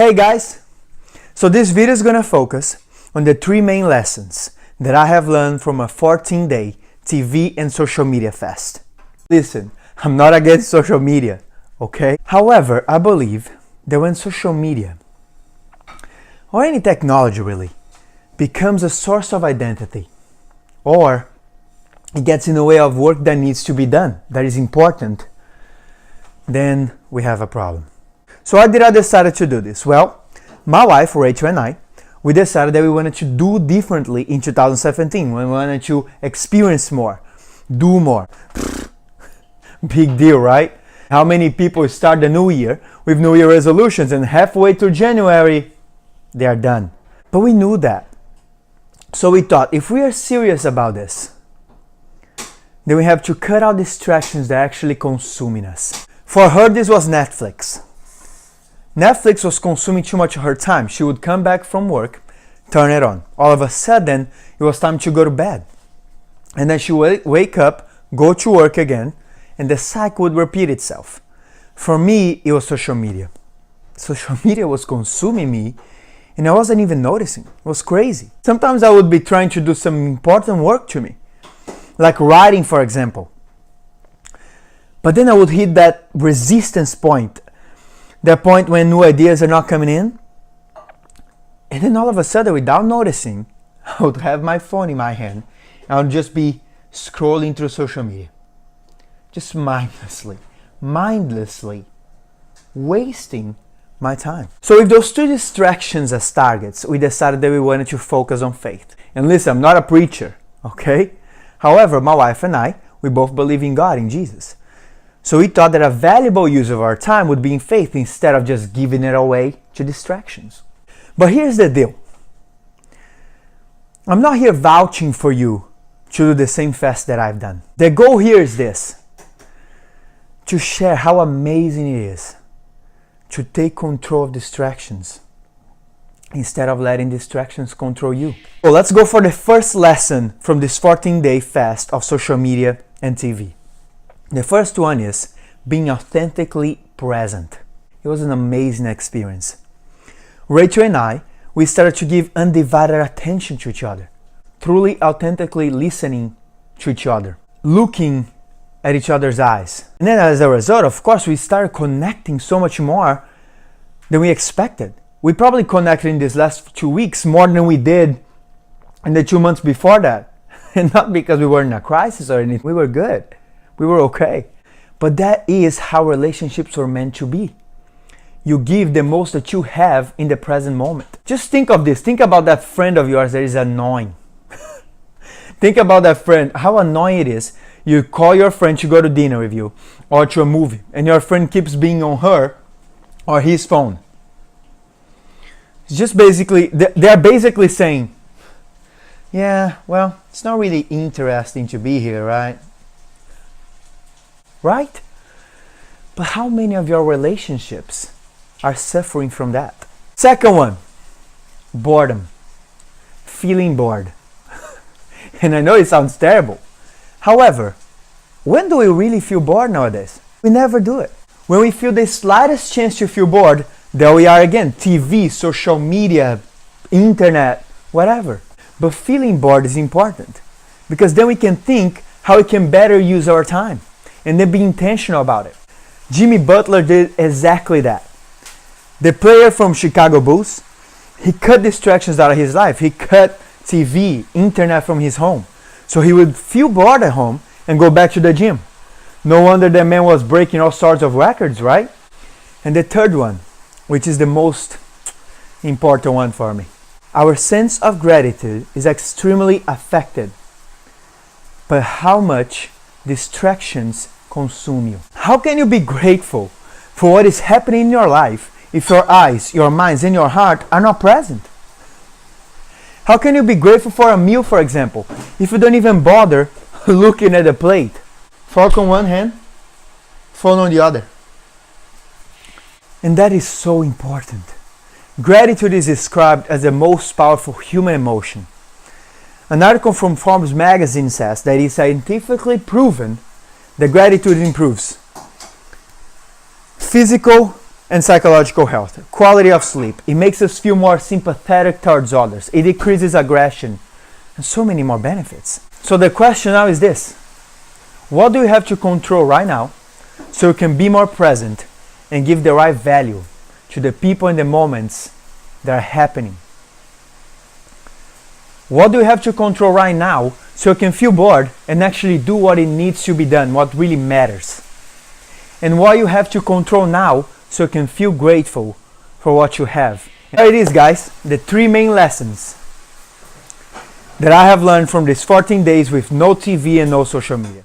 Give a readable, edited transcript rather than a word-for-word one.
Hey guys! So this video is gonna focus on the 3 main lessons that I have learned from a 14-day TV and social media fast. Listen, I'm not against social media, okay? However, I believe that when social media, or any technology really, becomes a source of identity, or it gets in the way of work that needs to be done, that is important, then we have a problem. So why did I decide to do this? Well, my wife, Rachel, and I, we decided that we wanted to do differently in 2017. We wanted to experience more, do more. Big deal, right? How many people start the new year with New Year resolutions and halfway through January, they are done. But we knew that. So we thought, if we are serious about this, then we have to cut out distractions that are actually consuming us. For her, this was Netflix. Netflix was consuming too much of her time. She would come back from work, turn it on. All of a sudden, it was time to go to bed. And then she would wake up, go to work again, and the cycle would repeat itself. For me, it was social media. Social media was consuming me, and I wasn't even noticing. It was crazy. Sometimes I would be trying to do some important work to me, like writing, for example. But then I would hit that resistance point, that point when new ideas are not coming in. And then all of a sudden, without noticing, I would have my phone in my hand and I would just be scrolling through social media. Just mindlessly, wasting my time. So with those 2 distractions as targets, we decided that we wanted to focus on faith. And listen, I'm not a preacher, okay? However, my wife and I, we both believe in God, in Jesus. So we thought that a valuable use of our time would be in faith instead of just giving it away to distractions. But here's the deal. I'm not here vouching for you to do the same fast that I've done. The goal here is this: to share how amazing it is to take control of distractions instead of letting distractions control you. So let's go for the first lesson from this 14-day fast of social media and TV. The first one is being authentically present. It was an amazing experience. Rachel and I, we started to give undivided attention to each other, truly authentically listening to each other, looking at each other's eyes. And then as a result, of course, we started connecting so much more than we expected. We probably connected in these last 2 weeks more than we did in the 2 months before that. And not because we were in a crisis or anything. We were good. We were okay. But that is how relationships are meant to be. You give the most that you have in the present moment. Just think of this. Think about that friend of yours that is annoying. Think about that friend, how annoying it is. You call your friend to go to dinner with you or to a movie, and your friend keeps being on her or his phone. It's just basically, they're basically saying, yeah, well, it's not really interesting to be here, right? Right? But how many of your relationships are suffering from that? Second one, boredom. Feeling bored. And I know it sounds terrible. However, when do we really feel bored nowadays? We never do it. When we feel the slightest chance to feel bored, there we are again. TV, social media, internet, whatever. But feeling bored is important because then we can think how we can better use our time and then be intentional about it. Jimmy Butler did exactly that. The player from Chicago Bulls, he cut distractions out of his life. He cut TV, internet from his home. So he would feel bored at home and go back to the gym. No wonder that man was breaking all sorts of records, right? And the third one, which is the most important one for me. Our sense of gratitude is extremely affected by how much distractions consume you. How can you be grateful for what is happening in your life if your eyes, your minds, and your heart are not present? How can you be grateful for a meal, for example, if you don't even bother looking at the plate? Fork on one hand, phone on the other. And that is so important. Gratitude is described as the most powerful human emotion. An article from Forbes magazine says that it's scientifically proven that gratitude improves physical and psychological health. Quality of sleep. It makes us feel more sympathetic towards others. It decreases aggression and so many more benefits. So the question now is this: what do you have to control right now so you can be more present and give the right value to the people and the moments that are happening? What do you have to control right now so you can feel bored and actually do what it needs to be done, what really matters? And what you have to control now so you can feel grateful for what you have. There it is, guys, the 3 main lessons that I have learned from these 14 days with no TV and no social media.